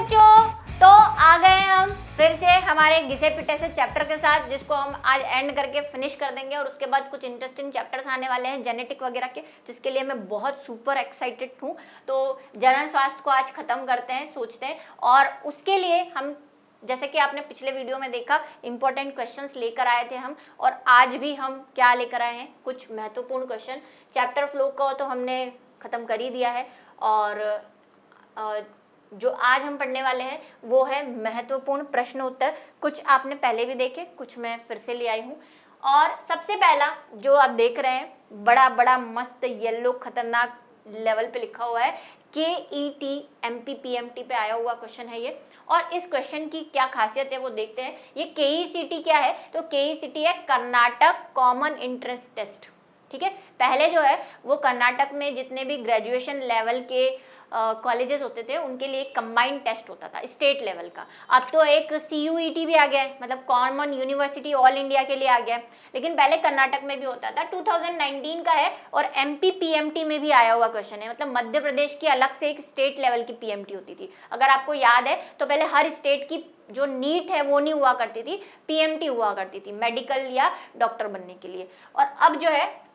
बच्चों, तो आ गए हम फिर से हमारे घिसे पिटे से चैप्टर के साथ, जिसको हम आज एंड करके फिनिश कर देंगे। और उसके बाद कुछ इंटरेस्टिंग चैप्टर्स आने वाले हैं जेनेटिक वगैरह के, जिसके लिए मैं बहुत सुपर एक्साइटेड हूँ। तो जनरल स्वास्थ्य को आज खत्म करते हैं, सोचते हैं। और उसके लिए हम, जैसे कि आपने पिछले वीडियो में देखा, इंपॉर्टेंट क्वेश्चंस लेकर आए थे हम। और आज भी हम क्या लेकर आए हैं, कुछ महत्वपूर्ण क्वेश्चन। चैप्टर फ्लो को तो हमने खत्म कर ही दिया है, और जो आज हम पढ़ने वाले हैं वो है महत्वपूर्ण प्रश्न उत्तर। कुछ आपने पहले भी देखे, कुछ मैं फिर से ले आई हूँ। और सबसे पहला जो आप देख रहे हैं, बड़ा बड़ा मस्त येलो खतरनाक लेवल पे लिखा हुआ है, KET MP PMT पे आया हुआ क्वेश्चन है ये। और इस क्वेश्चन की क्या खासियत है वो देखते हैं। ये KECT क्या है, तो KECT है कर्नाटक कॉमन एंट्रेंस टेस्ट। ठीक है, पहले जो है वो कर्नाटक में जितने भी ग्रेजुएशन लेवल के कॉलेजेस होते थे उनके लिए एक कंबाइंड टेस्ट होता था स्टेट लेवल का। अब तो एक CUET भी आ गया है, मतलब कॉमन यूनिवर्सिटी ऑल इंडिया के लिए आ गया है। लेकिन पहले कर्नाटक में भी होता था, 2019 का है। और MP PMT में भी आया हुआ क्वेश्चन है, मतलब मध्य प्रदेश की अलग से एक स्टेट लेवल की PMT होती थी। अगर आपको याद है तो पहले हर स्टेट की जो नीट है वो नहीं हुआ करती थी, PMT हुआ करती थी मेडिकल या डॉक्टर बनने के लिए। और अब जो है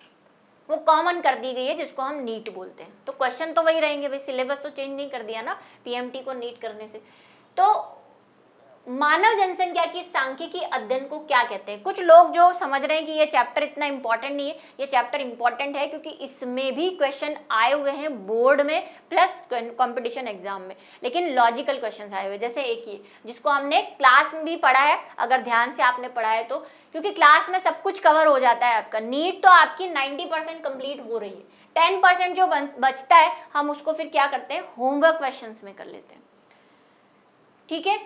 वो कॉमन कर दी गई है, जिसको हम नीट बोलते हैं। तो क्वेश्चन तो वही रहेंगे भाई, सिलेबस तो चेंज नहीं कर दिया ना PMT को नीट करने से। तो मानव जनसंख्या की सांख्यिकी अध्ययन को क्या कहते हैं। कुछ लोग जो समझ रहे हैं कि ये चैप्टर इतना इंपॉर्टेंट नहीं है, ये चैप्टर इंपॉर्टेंट है क्योंकि इसमें भी क्वेश्चन आए हुए हैं बोर्ड में प्लस कंपटीशन एग्जाम में। लेकिन लॉजिकल क्वेश्चन आए हुए, जैसे एक ही जिसको हमने क्लास में भी पढ़ा है, अगर ध्यान से आपने पढ़ा है तो, क्योंकि क्लास में सब कुछ कवर हो जाता है आपका। नीट तो आपकी 90% कंप्लीट हो रही है, 10% जो बचता है हम उसको फिर क्या करते हैं, होमवर्क क्वेश्चंस में कर लेते हैं। ठीक है,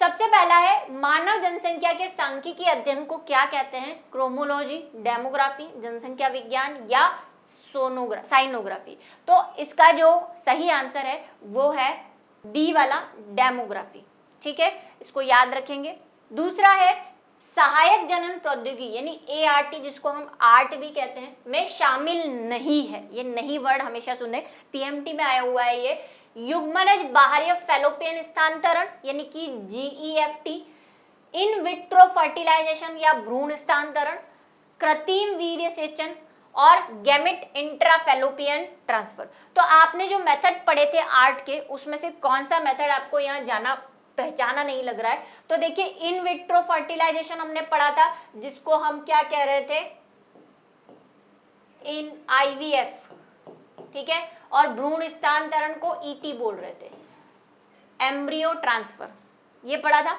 सबसे पहला है मानव जनसंख्या के सांख्यिकी अध्ययन को क्या कहते हैं। क्रोमोलॉजी, डेमोग्राफी, जनसंख्या विज्ञान या साइनोग्राफी। तो इसका जो सही आंसर है वो है B वाला, डेमोग्राफी। ठीक है, इसको याद रखेंगे। दूसरा है सहायक जनन प्रौद्योगिकी यानी ART, जिसको हम आर्ट भी कहते हैं, में शामिल नहीं है। ये नहीं वर्ड हमेशा सुने, PMT में आया हुआ है ये। युग्मनज बाह्य फैलोपियन स्थानांतरण यानी कि GEFT, इन विट्रो फर्टिलाइजेशन या भ्रूण स्थानांतरण, कृत्रिम वीर्य सेचन और गैमेट इंट्राफैलोपियन ट्रांसफर। तो आपने जो मेथड पढ़े थे आर्ट के, उसमें से कौन सा मेथड आपको यहाँ पहचाना नहीं लग रहा है। तो देखिए, इन विट्रो फर्टिलाइजेशन हमने पढ़ा था, जिसको हम क्या कह रहे थे, इन IVF। ठीक है, और भ्रूण स्थानांतरण को ET बोल रहे थे, एम्ब्रियो ट्रांसफर, ये पढ़ा था।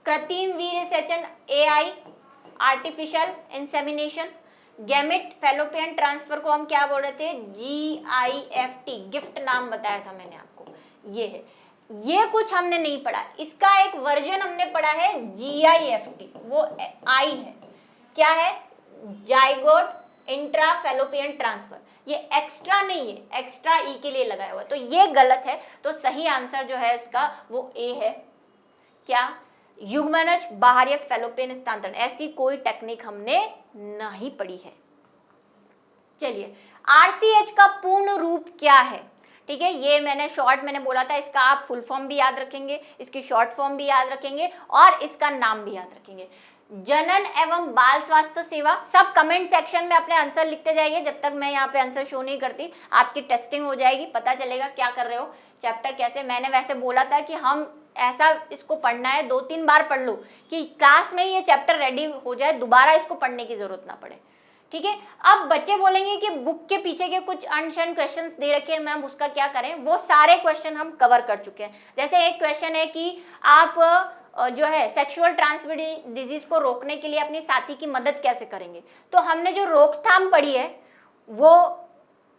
कृत्रिम वीर्य सेचन AI, artificial insemination. Gamete fallopian transfer को हम क्या बोल रहे थे, GIFT, गिफ्ट नाम बताया था मैंने आपको, ये है। ये कुछ हमने नहीं पढ़ा, इसका एक वर्जन हमने पढ़ा है GIFT, वो I है, क्या है, जाइगोट इंट्राफैलोपियन ट्रांसफर। ये एक्स्ट्रा नहीं है, एक्स्ट्रा ई के लिए लगाया हुआ है, तो ये गलत है। तो सही आंसर जो है इसका वो A है, क्या, युग्मनज बाह्य फैलोपियन स्थानांतरण। ऐसी कोई टेक्निक हमने नहीं पढ़ी है। चलिए, RCH का पूर्ण रूप क्या है। ठीक है, ये मैंने बोला था, इसका आप फुल फॉर्म भी याद रखेंगे, इसकी शॉर्ट फॉर्म भी याद रखेंगे और इसका नाम भी याद रखेंगे। जनन एवं बाल स्वास्थ्य सेवा। सब कमेंट सेक्शन में अपने आंसर लिखते जाइए, जब तक मैं यहाँ पे आंसर शो नहीं करती आपकी टेस्टिंग हो जाएगी, पता चलेगा क्या कर रहे हो, चैप्टर कैसे। मैंने वैसे बोला था कि हम ऐसा इसको पढ़ना है, 2-3 बार पढ़ लो कि क्लास में ये चैप्टर रेडी हो जाए, दोबारा इसको पढ़ने की जरूरत ना पड़े। ठीक है, अब बच्चे बोलेंगे कि बुक के पीछे के कुछ अनशन क्वेश्चंस दे रखे हैं मैम, उसका क्या करें। वो सारे क्वेश्चन हम कवर कर चुके हैं। जैसे एक क्वेश्चन है कि आप जो है सेक्सुअल ट्रांसमिटेड डिजीज को रोकने के लिए अपनी साथी की मदद कैसे करेंगे। तो हमने जो रोकथाम पढ़ी है वो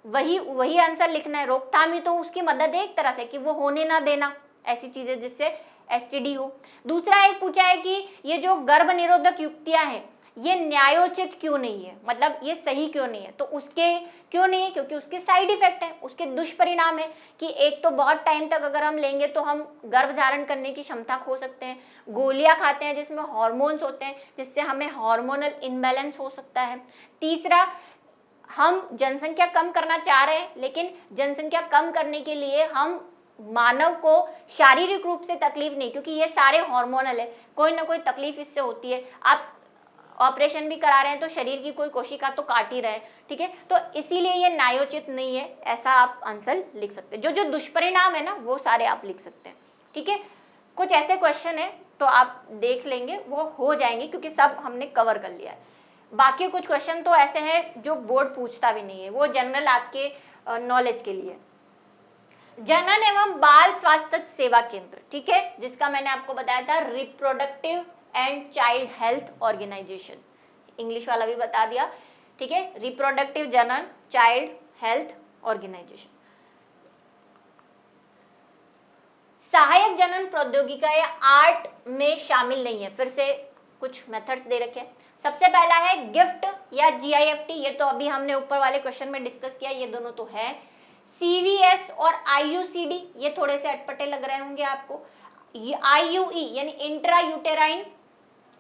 वही आंसर लिखना है। रोकथाम ही तो उसकी मदद है एक तरह से, कि वो होने ना देना ऐसी चीजें जिससे STD हो। दूसरा एक पूछा है कि ये जो गर्भ निरोधक युक्तियां हैं ये न्यायोचित क्यों नहीं है, मतलब ये सही क्यों नहीं है। तो उसके क्यों नहीं है, क्योंकि उसके साइड इफेक्ट है, उसके दुष्परिणाम है कि एक तो बहुत टाइम तक अगर हम लेंगे तो हम गर्भ धारण करने की क्षमता खो सकते हैं। गोलियां खाते हैं जिसमें हार्मोन्स होते हैं, जिससे हमें हार्मोनल इम्बैलेंस हो सकता है। तीसरा, हम जनसंख्या कम करना चाह रहे हैं, लेकिन जनसंख्या कम करने के लिए हम मानव को शारीरिक रूप से तकलीफ नहीं, क्योंकि ये सारे हार्मोनल है, कोई ना कोई तकलीफ इससे होती है। आप ऑपरेशन भी करा रहे हैं तो शरीर की कोई कोशिका तो काट ही रहे हैं, ठीक है, तो इसीलिए ये न्यायोचित नहीं है, ऐसा आप आंसर लिख सकते हैं। जो जो दुष्परिणाम है ना वो सारे आप लिख सकते हैं, ठीक है। कुछ ऐसे क्वेश्चन है तो आप देख लेंगे, वो हो जाएंगे क्योंकि सब हमने कवर कर लिया है। बाकी कुछ क्वेश्चन तो ऐसे हैं जो बोर्ड पूछता भी नहीं है, वो जनरल आपके नॉलेज के लिए। जनन एवं बाल स्वास्थ्य सेवा केंद्र, ठीक है, जिसका मैंने आपको बताया था reproductive and child health organisation, English वाला भी बता दिया, ठीक है, रिप्रोडक्टिव जनन चाइल्ड हेल्थ ऑर्गेनाइजेशन। सहायक जनन प्रौद्योगिकी या आर्ट में शामिल नहीं है, फिर से कुछ मेथड्स दे रखे हैं। सबसे पहला है गिफ्ट या GIFT, ये तो अभी हमने यूपर वाले क्वेश्चन में डिस्कस किया, ये दोनों तो है। CVS और IUCD, ये थोड़े से अटपटे लग रहे होंगे आपको। ये IUE यानी इंट्रा यूटेराइन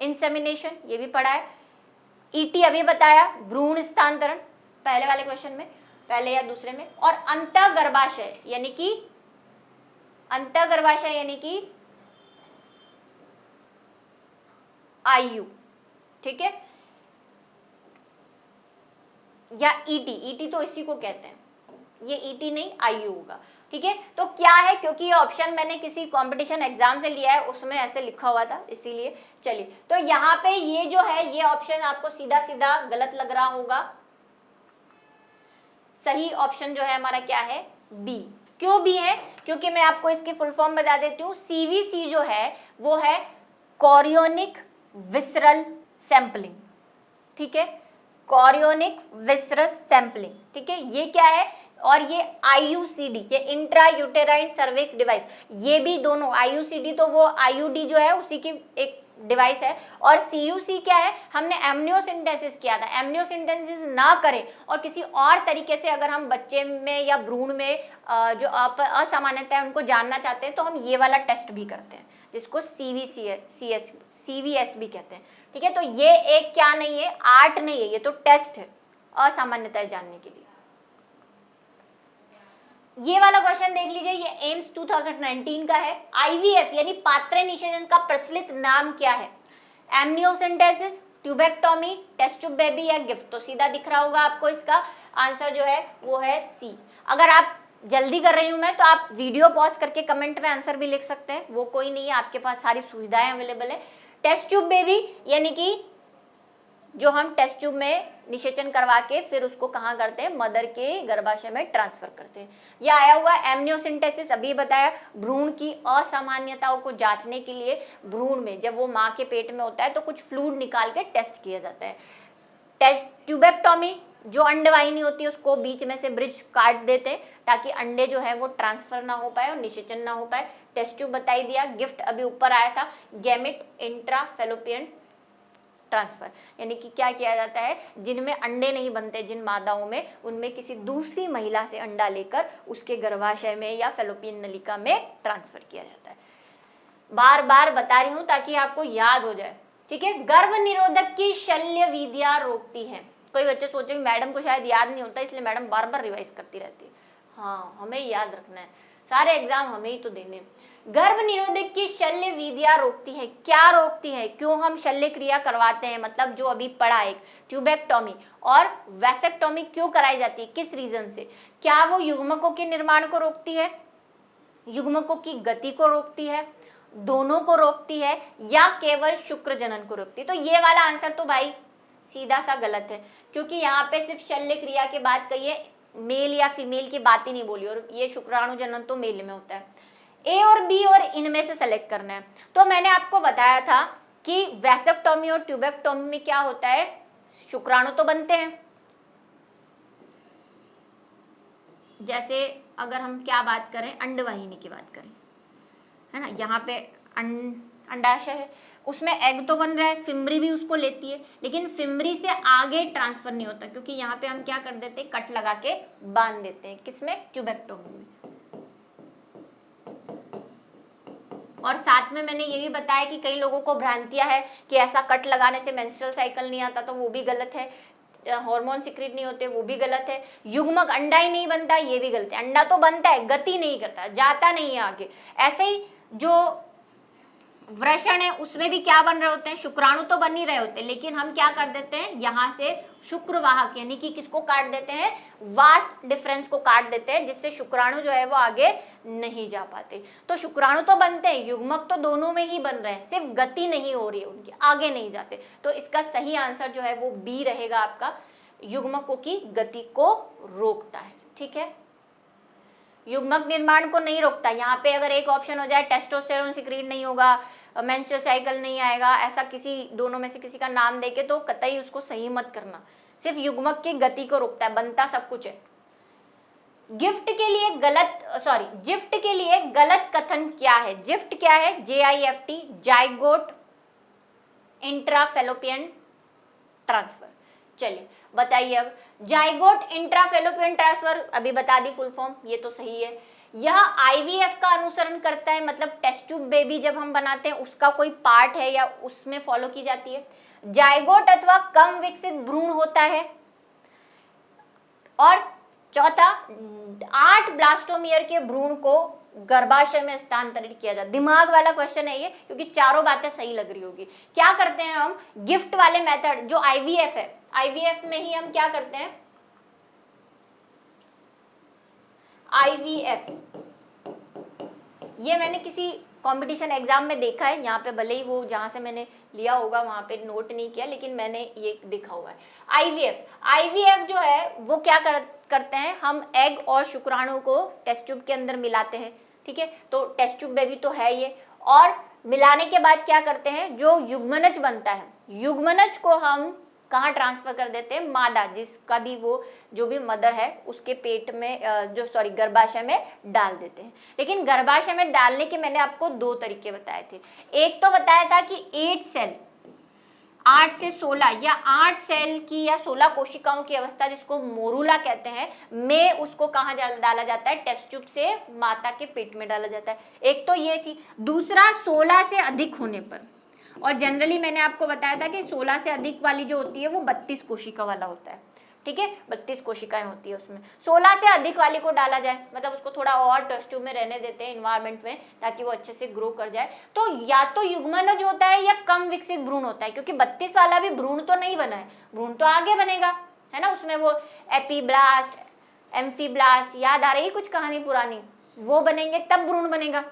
इंसेमिनेशन, ये भी पढ़ा है। ET अभी बताया, भ्रूण स्थानांतरण पहले वाले क्वेश्चन में, पहले या दूसरे में। और अंतःगर्भाशय यानी कि IU, ठीक है, या ET तो इसी को कहते हैं, ये ET नहीं IU होगा, ठीक है। तो क्या है, क्योंकि ये ऑप्शन मैंने किसी कंपटीशन एग्जाम से लिया है, उसमें ऐसे लिखा हुआ था, इसीलिए। चलिए, तो यहाँ पे ये जो है ये ऑप्शन आपको सीधा सीधा गलत लग रहा होगा। सही ऑप्शन जो है हमारा क्या है, B। क्यों B है, क्योंकि मैं आपको इसकी फुल फॉर्म बता देती हूँ। CVC जो है वो है कोरियोनिक विसरल सैंपलिंग, ठीक है, कोरियोनिक विसरस सैंपलिंग, ठीक है, ये क्या है। और ये IUCD, ये इंट्रा यूटेराइन सर्विक्स डिवाइस, ये भी दोनों, IUCD तो वो IUD जो है उसी की एक डिवाइस है, और CUC क्या है, हमने एमनियोसेंटेसिस किया था। एमनियोसेंटेसिस ना करें और किसी और तरीके से अगर हम बच्चे में या भ्रूण में जो असामान्यता है उनको जानना चाहते हैं तो हम ये वाला टेस्ट भी करते हैं, जिसको CVS भी कहते हैं, ठीक है। तो ये एक क्या नहीं है, आर्ट नहीं है, ये तो टेस्ट है असामान्यताएं जानने के लिए। ये वाला क्वेश्चन देख लीजिए, ये एम्स 2019 का है। IVF यानी पात्र निषेचन का प्रचलित नाम क्या है। Amniocentesis, tubectomy, test tube baby या गिफ्ट। तो सीधा दिख रहा होगा आपको, इसका आंसर जो है वो है C। अगर आप जल्दी कर रही हूं मैं तो आप वीडियो पॉज करके कमेंट में आंसर भी लिख सकते हैं, वो कोई नहीं है, आपके पास सारी सुविधाएं अवेलेबल है। टेस्ट ट्यूब बेबी यानी कि जो हम टेस्ट ट्यूब में निषेचन करवा के फिर उसको कहाँ करते हैं, मदर के गर्भाशय में ट्रांसफर करते हैं। यह आया हुआ एमनियोसेंटेसिस, अभी बताया, भ्रूण की असामान्यताओं को जांचने के लिए भ्रूण में जब वो माँ के पेट में होता है तो कुछ फ्लूइड निकाल के टेस्ट किया जाता है। टेस्ट ट्यूबेक्टोमी, जो अंडवाहिनी होती है उसको बीच में से ब्रिज काट देते हैं ताकि अंडे जो है वो ट्रांसफर ना हो पाए और निषेचन ना हो पाए। टेस्ट ट्यूब बताई दिया। गिफ्ट अभी ऊपर आया था, गैमेट इंट्रा फैलोपियन ट्रांसफर, यानी कि क्या किया जाता है, जिनमें अंडे नहीं बनते, जिन मादाओं में, उनमें किसी दूसरी महिला से अंडा लेकर उसके गर्भाशय में या फैलोपियन नलिका में ट्रांसफर किया जाता है। बार बार बता रही हूं ताकि आपको याद हो जाए, ठीक है। गर्भ निरोधक की शल्य विधियां रोकती है। कोई बच्चे सोचेंगे मैडम को शायद याद नहीं होता इसलिए मैडम बार बार रिवाइज करती रहती है। हाँ, हमें याद रखना है, सारे एग्जाम हमें ही तो देने। गर्भ निरोधक की शल्य विधियां रोकती है। क्या रोकती है, क्यों हम शल्य क्रिया करवाते हैं, मतलब जो अभी पढ़ा एक ट्यूबेक्टोमी और वैसेक्टोमी क्यों कराई जाती है, किस रीजन से। क्या वो युग्मकों के निर्माण को रोकती है, युग्मकों की गति को रोकती है, दोनों को रोकती है, या केवल शुक्र जनन को रोकती है। तो ये वाला आंसर तो भाई सीधा सा गलत है, क्योंकि यहाँ पे सिर्फ शल्य क्रिया की बात कही है, मेल या फीमेल की बात ही नहीं बोली, और ये शुक्राणु जनन तो मेल में होता है। ए और बी और इनमें से सेलेक्ट करना है। तो मैंने आपको बताया था कि वैसेक्टोमी और ट्यूबेक्टोमी में क्या होता है, शुक्राणु तो बनते हैं। जैसे अगर हम क्या बात करें, अंडवाहिनी की बात करें, है ना, यहाँ पे अंडाशय है, उसमें एग तो बन रहा है, फिमरी भी उसको लेती है, लेकिन फिमरी से आगे ट्रांसफर नहीं होता, क्योंकि यहाँ पे हम क्या कर देते हैं, कट लगा के बांध देते हैं, किसमें, ट्यूबेक्टोमी में। और साथ में मैंने ये भी बताया कि कई लोगों को भ्रांतियां है कि ऐसा कट लगाने से मेंस्ट्रुअल साइकिल नहीं आता, तो वो भी गलत है। हार्मोन सिक्रेट नहीं होते, वो भी गलत है। युग्मक अंडा ही नहीं बनता, ये भी गलत है। अंडा तो बनता है, गति नहीं करता, जाता नहीं है आगे। ऐसे ही जो वृषण है उसमें भी क्या बन रहे होते हैं, शुक्राणु तो बन ही रहे होते हैं, लेकिन हम क्या कर देते हैं, यहाँ से शुक्रवाहक यानी कि किसको काट देते हैं, वास डिफरेंस को काट देते हैं, जिससे शुक्राणु जो है वो आगे नहीं जा पाते। तो शुक्राणु तो बनते हैं, युग्मक तो दोनों में ही बन रहे हैं, सिर्फ गति नहीं हो रही है उनकी, आगे नहीं जाते। तो इसका सही आंसर जो है वो बी रहेगा आपका, युग्मकों की गति को रोकता है। ठीक है, युग्मक निर्माण को नहीं रोकता। यहाँ पे अगर एक ऑप्शन हो जाए टेस्टोस्टेरोन सिक्रीट नहीं होगा, मेंस्ट्रुअल साइकिल नहीं आएगा, ऐसा किसी दोनों में से किसी का नाम देके तो कतई उसको सही मत करना। सिर्फ युग्मक की गति को रोकता है, बनता सब कुछ है। गिफ्ट के लिए जिफ्ट के लिए गलत कथन क्या है? जिफ्ट क्या है? JIFT, zygote intrafallopian transfer. चलिए बताइए अब, जाइगोट इंट्राफेलोपियन ट्रांसफर अभी बता दी फुल फॉर्म, ये तो सही है। यह IVF का अनुसरण करता है, मतलब टेस्ट ट्यूब बेबी जब हम बनाते हैं उसका कोई पार्ट है या उसमें फॉलो की जाती है। जाइगोट अथवा कम विकसित भ्रूण होता है। और चौथा, 8 ब्लास्टोमियर के भ्रूण को गर्भाशय में स्थानांतरित किया जाता है। दिमाग वाला क्वेश्चन है ये, क्योंकि चारों बातें सही लग रही होगी। क्या करते हैं हम, गिफ्ट वाले मेथड जो IVF है, IVF में ही हम क्या करते हैं, IVF ये मैंने किसी कंपटीशन एग्जाम में देखा है, यहाँ पे भले ही वो जहाँ से मैंने लिया होगा वहाँ पे नोट नहीं किया, लेकिन मैंने ये देखा हुआ है। IVF जो है वो क्या करते हैं, हम एग और शुक्राणु को टेस्ट ट्यूब के अंदर मिलाते हैं। ठीक है, तो टेस्ट ट्यूब बेबी तो है ये, और मिलाने के बाद क्या करते हैं, जो युग्मनज बनता है, युग्मनज को हम कहाँ ट्रांसफर कर देते हैं, मादा जिसका भी वो जो भी मदर है उसके पेट में गर्भाशय में डाल देते हैं। लेकिन गर्भाशय में डालने के मैंने आपको 2 तरीके बताए थे। एक तो बताया था कि 8 सेल 8 से 16 या 8 सेल की या 16 कोशिकाओं की अवस्था जिसको मोरूला कहते हैं, में उसको कहाँ डाला जाता है, टेस्ट ट्यूब से माता के पेट में डाला जाता है। एक तो ये थी। दूसरा 16 से अधिक होने पर, और जनरली मैंने आपको बताया था कि 16 से अधिक वाली जो होती है वो 32 कोशिका वाला होता है। ठीक है, 32 कोशिकाएं होती है उसमें, 16 से अधिक वाली को डाला जाए, मतलब उसको थोड़ा और टेस्ट ट्यूब में रहने देते हैं इन्वायरमेंट में, ताकि वो अच्छे से ग्रो कर जाए। तो या तो युग्मनज होता है या कम विकसित भ्रूण होता है, क्योंकि 32 वाला भी भ्रूण तो नहीं बना है, भ्रूण तो आगे बनेगा, है ना। उसमें वो एपीब्लास्ट, एम्फीब्लास्ट, याद आ रही कुछ कहानी पुरानी, वो बनेंगे तब भ्रूण बनेगा।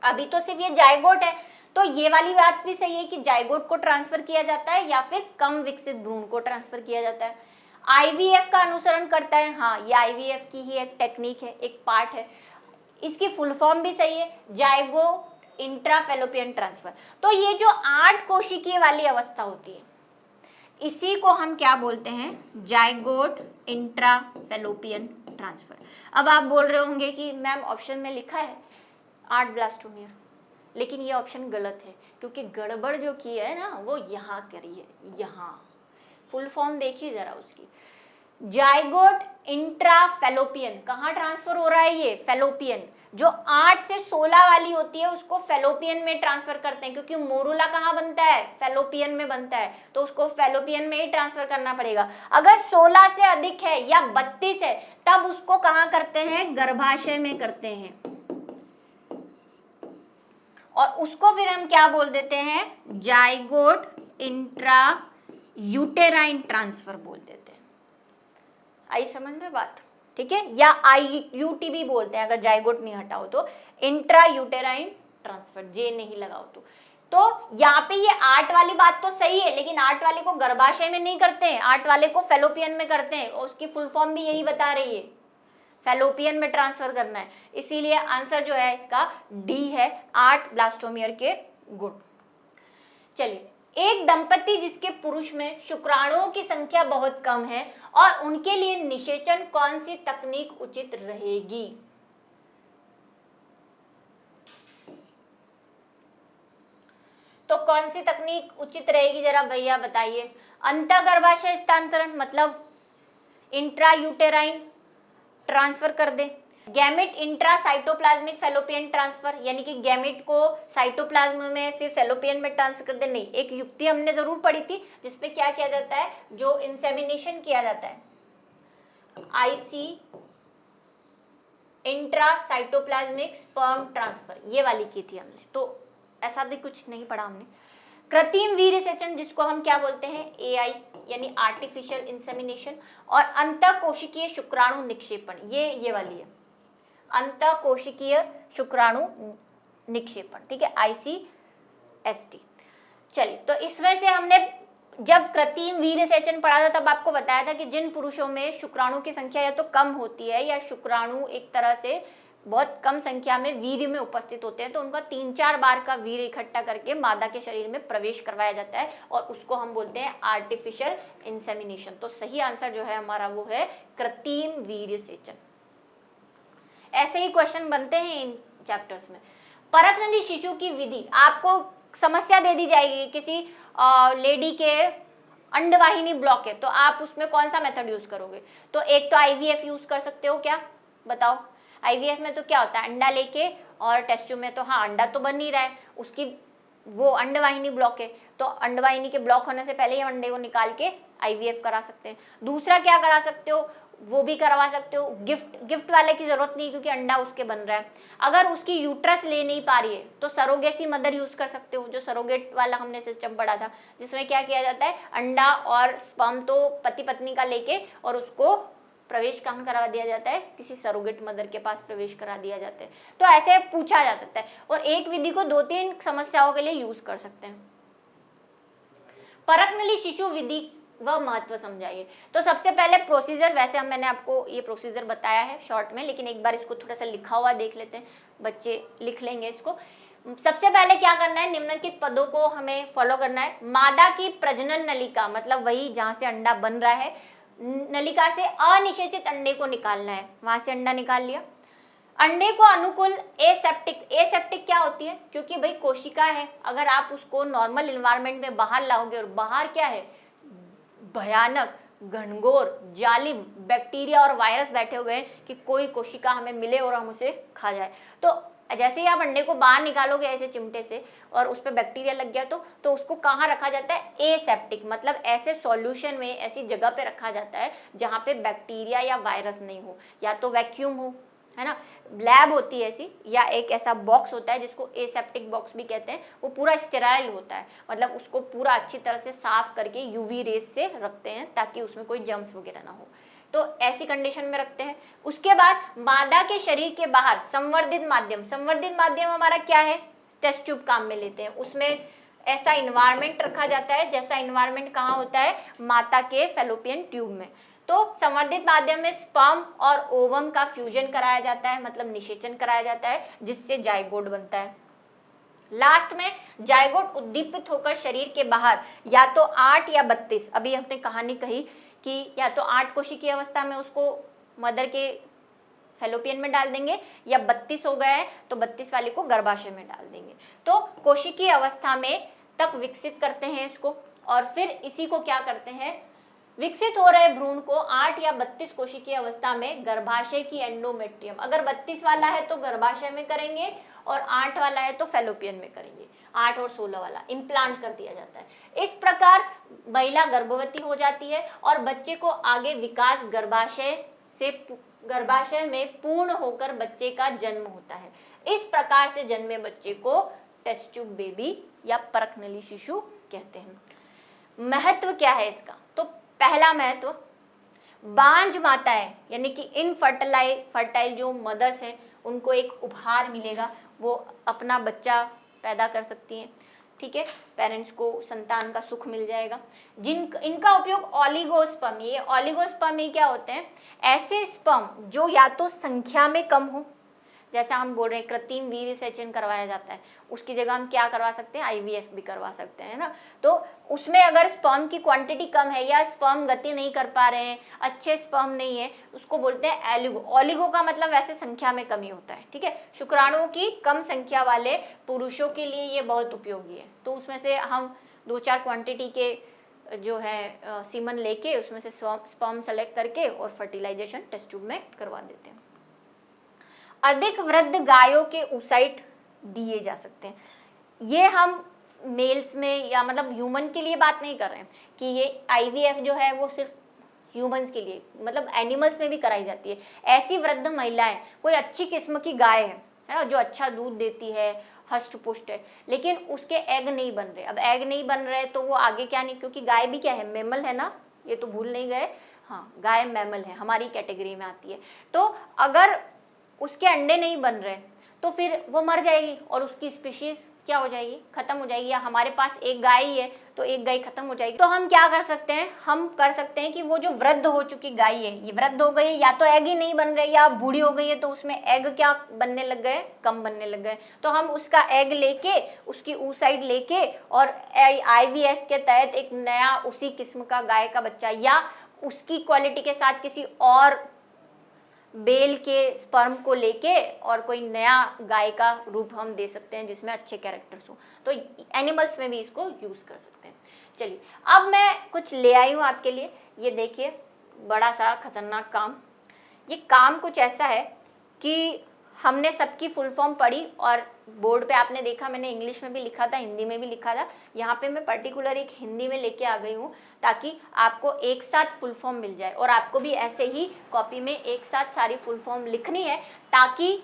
अभी तो सिर्फ ये जाइगोट है। तो ये वाली बात भी सही है कि जाइगोट को ट्रांसफर किया जाता है या फिर कम विकसित भ्रूण को ट्रांसफर किया जाता है। IVF का अनुसरण करता है, हाँ ये IVF की ही एक टेक्निक है, एक पार्ट है। इसकी फुल फॉर्म भी सही है, जाइगोट इंट्राफेलोपियन ट्रांसफर। तो ये जो 8 कोशिकीय वाली अवस्था होती है, इसी को हम क्या बोलते हैं, जाइगोट इंट्राफेलोपियन ट्रांसफर। अब आप बोल रहे होंगे कि मैम ऑप्शन में लिखा है 8 ब्लास्टोमियर, लेकिन ये ऑप्शन गलत है, क्योंकि गड़बड़ जो की है ना वो यहाँ करी है। यहाँ फुल फॉर्म देखिए जरा उसकी, जाइगोट इंट्राफेलोपियन, कहाँ ट्रांसफर हो रहा है ये, फेलोपियन। जो 8 से 16 वाली होती है उसको फेलोपियन में ट्रांसफर करते हैं, क्योंकि मोरूला कहाँ बनता है, फेलोपियन में बनता है, तो उसको फेलोपियन में ही ट्रांसफर करना पड़ेगा। अगर 16 से अधिक है या 32 है तब उसको कहाँ करते हैं, गर्भाशय में करते हैं, और उसको फिर हम क्या बोल देते हैं, जाइगोट इंट्रा यूटेराइन ट्रांसफर बोल देते हैं। आई समझ में बात, ठीक है, या IUT भी बोलते हैं अगर जाइगोट नहीं हटाओ तो, इंट्रा यूटेराइन ट्रांसफर, जे नहीं लगाओ तो यहाँ पे ये 8 वाली बात तो सही है, लेकिन 8 वाले को गर्भाशय में नहीं करते हैं, 8 वाले को फेलोपियन में करते हैं, और उसकी फुल फॉर्म भी यही बता रही है, फेलोपियन में ट्रांसफर करना है। इसीलिए आंसर जो है इसका D है, 8 ब्लास्टोमियर के गुण। चलिए, एक दंपति जिसके पुरुष में शुक्राणुओं की संख्या बहुत कम है और उनके लिए निषेचन कौन सी तकनीक उचित रहेगी? तो कौन सी तकनीक उचित रहेगी जरा भैया बताइए। अंतःगर्भाशय स्थानांतरण, मतलब इंट्रा यूटेराइन ट्रांसफर कर दे, gamete intracytoplasmic fallopian transfer, यानी कि गैमेट को साइटोप्लाज्म में फिर फेलोपियन में ट्रांसफर कर दे, नहीं, एक युक्ति हमने जरूर पढ़ी थी जिसपे क्या किया जाता है, जो इंसेमिनेशन किया जाता है, IC intra cytoplasmic sperm transfer, ये वाली की थी हमने, तो ऐसा भी कुछ नहीं पढ़ा हमने। कृत्रिम वीर्य सेचन जिसको हम क्या बोलते हैं, एआई यानी आर्टिफिशियल इंसेमिनेशन, और अंतःकोशिकीय शुक्राणु निक्षेपण, ये वाली है, अंतःकोशिकीय शुक्राणु निक्षेपण, ठीक है, ICST। चलिए, तो इसमें से हमने जब कृत्रिम वीर्य सेचन पढ़ा था तब आपको बताया था कि जिन पुरुषों में शुक्राणु की संख्या या तो कम होती है या शुक्राणु एक तरह से बहुत कम संख्या में वीर्य में उपस्थित होते हैं, तो उनका 3-4 बार का वीर्य इकट्ठा करके मादा के शरीर में प्रवेश करवाया जाता है और उसको हम बोलते हैं आर्टिफिशियल इंसेमिनेशन। तो सही आंसर जो है हमारा वो है कृत्रिम वीर्य सेचन। ऐसे ही क्वेश्चन बनते हैं इन चैप्टर्स में। परकनली शिशु की विधि, आपको समस्या दे दी जाएगी, किसी लेडी के अंडवाहिनी ब्लॉक है तो आप उसमें कौन सा मेथड यूज करोगे, तो एक तो IVF यूज कर सकते हो, क्या बताओ। IVF में तो क्या होता है, अंडा लेके, और टेस्ट ट्यूब में तो हाँ अंडा तो बन नहीं रहा है, उसकी वो अंडवाहिनी ब्लॉक है, तो अंडवाहिनी के ब्लॉक होने से पहले ही अंडे को निकाल के IVF करा सकते हैं। दूसरा क्या करा सकते हो, वो भी करवा सकते हो, गिफ्ट वाले की जरूरत नहीं क्योंकि अंडा उसके बन रहा है। अगर उसकी यूट्रस ले नहीं पा रही है तो सरोगेसी मदर यूज कर सकते हो, जो सरोगेट वाला हमने सिस्टम पढ़ा था, जिसमें क्या किया जाता है, अंडा और स्पर्म तो पति पत्नी का लेके और उसको प्रवेश कहाँ करा दिया जाता है, किसी सरोगेट मदर के पास प्रवेश करा दिया जाता है। तो ऐसे पूछा जा सकता है, और एक विधि को 2-3 समस्याओं के लिए यूज कर सकते हैं। परकनली शिशु विधि वह महत्व समझाइए। तो सबसे पहले प्रोसीजर, वैसे मैंने आपको ये प्रोसीजर बताया है शॉर्ट में, लेकिन एक बार इसको थोड़ा सा लिखा हुआ देख लेते हैं, बच्चे लिख लेंगे इसको। सबसे पहले क्या करना है, निम्नलिखित पदों को हमें फॉलो करना है। मादा की प्रजनन नलिका, मतलब वही जहाँ से अंडा बन रहा है, नलिका से अनिषेचित अंडे को निकालना है, वहां से अंडा निकाल लिया। अंडे को अनुकूल एसेप्टिक क्या होती है, क्योंकि भाई कोशिका है, अगर आप उसको नॉर्मल एनवायरनमेंट में बाहर लाओगे और बाहर क्या है, भयानक घनघोर जालिम बैक्टीरिया और वायरस बैठे हुए हैं कि कोई कोशिका हमें मिले और हम उसे खा जाए, तो जैसे ही आप अंडे को बाहर निकालोगे ऐसे चिमटे से और उस पर बैक्टीरिया लग गया तो उसको कहाँ रखा जाता है, एसेप्टिक, मतलब ऐसे सॉल्यूशन में, ऐसी जगह पे रखा जाता है जहाँ पे बैक्टीरिया या वायरस नहीं हो, या तो वैक्यूम हो, है ना, लैब होती है ऐसी, या एक ऐसा बॉक्स होता है जिसको एसेप्टिक बॉक्स भी कहते हैं, वो पूरा स्टेराइल होता है, मतलब उसको पूरा अच्छी तरह से साफ करके UV रेस से रखते हैं ताकि उसमें कोई जर्म्स वगैरह ना हो, तो ऐसी कंडीशन में रखते हैं। उसके बाद मादा के शरीर के बाहर संवर्धित माध्यम हमारा क्या है, टेस्ट ट्यूब काम में लेते हैं, उसमें ऐसा इन्वायरमेंट रखा जाता है जैसा इन्वायरमेंट कहाँ होता है, माता के फेलोपियन ट्यूब में। तो संवर्धित माध्यम में स्पर्म और ओवम का फ्यूजन कराया जाता है, मतलब निषेचन कराया जाता है, जिससे जायगोट बनता है। लास्ट में जायगोट उद्दीपित होकर शरीर के बाहर या तो 8 या 32, अभी हमने कहानी कही कि या तो 8 कोशिकीय अवस्था में उसको मदर के फेलोपियन में डाल देंगे, या 32 हो गया है तो 32 वाले को गर्भाशय में डाल देंगे। तो कोशिकीय अवस्था में तक विकसित करते हैं इसको, और फिर इसी को क्या करते हैं, विकसित हो रहे भ्रूण को 8 या 32 कोशिकीय अवस्था में गर्भाशय की एंडोमेट्रियम, अगर 32 वाला है तो गर्भाशय में करेंगे और 8 वाला है तो फेलोपियन में करेंगे, 8 और 16 वाला इम्प्लांट कर दिया जाता है। इस प्रकार महिला गर्भवती हो जाती है और बच्चे को आगे विकास गर्भाशय में पूर्ण होकर बच्चे का जन्म होता है। इस प्रकार से जन्मे बच्चे को टेस्ट ट्यूब बेबी या परकनली शिशु कहते हैं। महत्व क्या है इसका, तो पहला महत्व, बांझ माताएं यानी कि फर्टाइल जो मदर्स हैं उनको एक उपहार मिलेगा, वो अपना बच्चा पैदा कर सकती हैं, ठीक है, पेरेंट्स को संतान का सुख मिल जाएगा। इनका उपयोग ऑलिगोस्पर्म, ये ऑलिगोस्पर्म ये क्या होते हैं, ऐसे स्पर्म जो या तो संख्या में कम हो, जैसा हम बोल रहे हैं कृत्रिम वीर्य सेचन करवाया जाता है, उसकी जगह हम क्या करवा सकते हैं, IVF भी करवा सकते हैं ना। तो उसमें अगर स्पर्म की क्वांटिटी कम है या स्पर्म गति नहीं कर पा रहे हैं, अच्छे स्पर्म नहीं है, उसको बोलते हैं एलिगो। ऑलिगो का मतलब वैसे संख्या में कमी होता है, ठीक है, शुक्राणुओं की कम संख्या वाले पुरुषों के लिए ये बहुत उपयोगी है। तो उसमें से हम 2-4 क्वांटिटी के जो है सीमन लेके उसमें से स्पर्म सेलेक्ट करके और फर्टिलाइजेशन टेस्ट ट्यूब में करवा देते हैं। अधिक वृद्ध गायों के oocyte दिए जा सकते हैं। ये हम मेल्स में या मतलब ह्यूमन के लिए बात नहीं कर रहे हैं कि ये IVF जो है वो सिर्फ ह्यूमंस के लिए, मतलब एनिमल्स में भी कराई जाती है। ऐसी वृद्ध महिलाएं, कोई अच्छी किस्म की गाय है ना, जो अच्छा दूध देती है, हष्ट पुष्ट है, लेकिन उसके एग नहीं बन रहे। अब एग नहीं बन रहे तो वो आगे क्या नहीं, क्योंकि गाय भी क्या है, मैमल है ना, ये तो भूल नहीं गए, हाँ गाय मैमल है, हमारी कैटेगरी में आती है। तो अगर उसके अंडे नहीं बन रहे तो फिर वो मर जाएगी और उसकी स्पीशीज क्या हो जाएगी, खत्म हो जाएगी। या हमारे पास एक गाय ही है तो एक गाय खत्म हो जाएगी। तो हम क्या कर सकते हैं, हम कर सकते हैं कि वो जो वृद्ध हो चुकी गाय है, ये वृद्ध हो गई, या तो एग ही नहीं बन रहे या बूढ़ी हो गई है, तो उसमें एग क्या बनने लग गए, कम बनने लग गए। तो हम उसका एग लेके, उसकी oocyte लेके और IVF के तहत एक नया उसी किस्म का गाय का बच्चा या उसकी क्वालिटी के साथ किसी और बेल के स्पर्म को लेके और कोई नया गाय का रूप हम दे सकते हैं जिसमें अच्छे कैरेक्टर्स हो। तो एनिमल्स में भी इसको यूज कर सकते हैं। चलिए अब मैं कुछ ले आई हूँ आपके लिए। ये देखिए बड़ा सा खतरनाक काम। ये काम कुछ ऐसा है कि हमने सबकी फुल फॉर्म पढ़ी और बोर्ड पे आपने देखा, मैंने इंग्लिश में भी लिखा था, हिंदी में भी लिखा था। यहाँ पे मैं पर्टिकुलर एक हिंदी में लेके आ गई हूँ ताकि आपको एक साथ फुल फॉर्म मिल जाए और आपको भी ऐसे ही कॉपी में एक साथ सारी फुल फॉर्म लिखनी है ताकि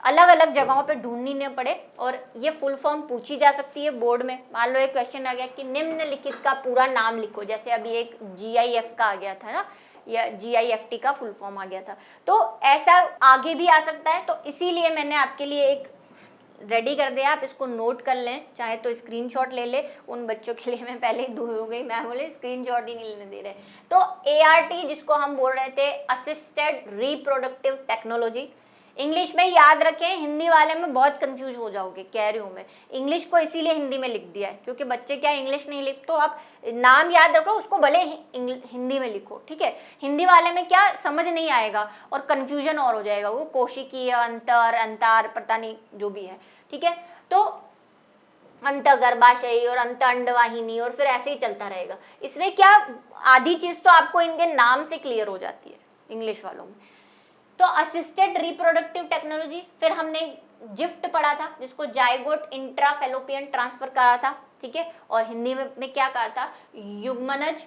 अलग अलग जगहों पे ढूंढनी न पड़े। और ये फुल फॉर्म पूछी जा सकती है बोर्ड में। मान लो एक क्वेश्चन आ गया कि निम्नलिखित का पूरा नाम लिखो, जैसे अभी एक GIF का आ गया था ना, या GIFT का फुल फॉर्म आ गया था, तो ऐसा आगे भी आ सकता है। तो इसीलिए मैंने आपके लिए एक रेडी कर दिया, आप इसको नोट कर लें, चाहे तो स्क्रीनशॉट ले ले। उन बच्चों के लिए मैं पहले ही दूर हो गई, मैं बोले स्क्रीनशॉट ही नहीं लेने दे रहे। तो ART जिसको हम बोल रहे थे असिस्टेड रिप्रोडक्टिव टेक्नोलॉजी, इंग्लिश में याद रखें, हिंदी वाले में बहुत कंफ्यूज हो जाओगे, कह रही हूँ मैं। इंग्लिश को इसीलिए हिंदी में लिख दिया है क्योंकि बच्चे क्या इंग्लिश नहीं लिख, तो आप नाम याद रखो, उसको भले हिंदी में लिखो, ठीक है। हिंदी वाले में क्या समझ नहीं आएगा और कन्फ्यूजन और हो जाएगा, वो कोशिकीय, अंतर, अंतार, पता नहीं जो भी है, ठीक है। तो अंतर्गर्भाशयी और अंत अंडवाहिनी और फिर ऐसे ही चलता रहेगा। इसमें क्या आधी चीज तो आपको इनके नाम से क्लियर हो जाती है इंग्लिश वालों में। तो असिस्टेड रिप्रोडक्टिव टेक्नोलॉजी, फिर हमने जिफ्ट पढ़ा था जिसको जाइगोट इंट्राफेलोपियन ट्रांसफर कहा था, ठीक है। और हिंदी में क्या कहा था, युग्मनज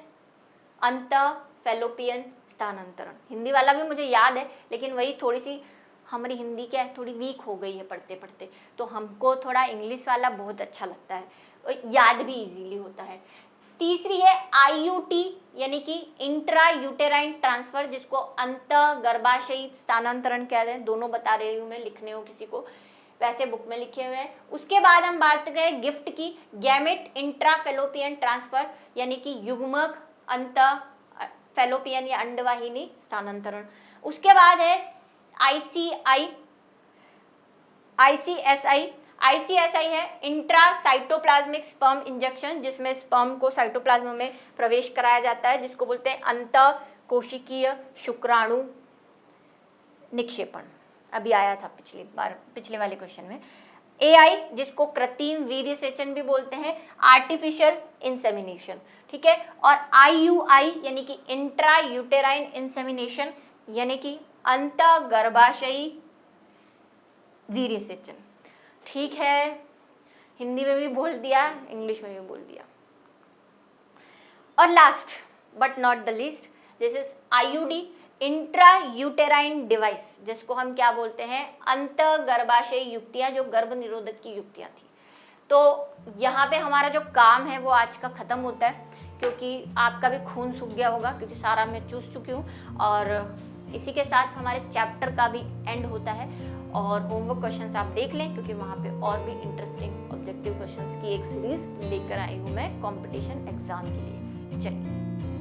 अंतफेलोपियन स्थानांतरण। हिंदी वाला भी मुझे याद है, लेकिन वही थोड़ी सी हमारी हिंदी क्या है, थोड़ी वीक हो गई है पढ़ते पढ़ते, तो हमको थोड़ा इंग्लिश वाला बहुत अच्छा लगता है और याद भी इजीली होता है। तीसरी है IUT यानी कि इंट्रा यूटेराइन ट्रांसफर, जिसको अंतर्गर्भाशयी स्थानांतरण कह रहे हैं। दोनों बता रही हूँ मैं, लिखने हो किसी को, वैसे बुक में लिखे हुए हैं। उसके बाद हम बात गए गिफ्ट की, गैमेट इंट्राफेलोपियन ट्रांसफर यानी कि युग्मक अंतफेलोपियन या अंडवाहिनी स्थानांतरण। उसके बाद है ICSI है इंट्रासाइटोप्लाज्मिक स्पर्म इंजेक्शन, जिसमें स्पर्म को साइटोप्लाज्म में प्रवेश कराया जाता है, जिसको बोलते हैं अंतःकोशिकीय शुक्राणु निक्षेपण। अभी आया था पिछले वाले क्वेश्चन में। AI जिसको कृत्रिम वीर्यसेचन भी बोलते हैं, आर्टिफिशियल इंसेमिनेशन, ठीक है। और IUI यानी कि इंट्रा यूटेराइन इंसेमिनेशन यानी कि अंतःगर्भाशयी वीर्यसेचन, ठीक है। हिंदी में भी बोल दिया, इंग्लिश में भी बोल दिया। और last but not the least, this is IUD intra uterine device, जिसको हम क्या बोलते हैं, अंतःगर्भाशयी युक्तियां, जो गर्भ निरोधक की युक्तियां थी। तो यहाँ पे हमारा जो काम है वो आज का खत्म होता है, क्योंकि आपका भी खून सूख गया होगा, क्योंकि सारा मैं चूस चुकी हूँ। और इसी के साथ हमारे चैप्टर का भी एंड होता है। और होमवर्क क्वेश्चंस आप देख लें, क्योंकि वहाँ पे और भी इंटरेस्टिंग ऑब्जेक्टिव क्वेश्चंस की एक सीरीज लेकर आई हूँ मैं कंपटीशन एग्जाम के लिए। चलिए।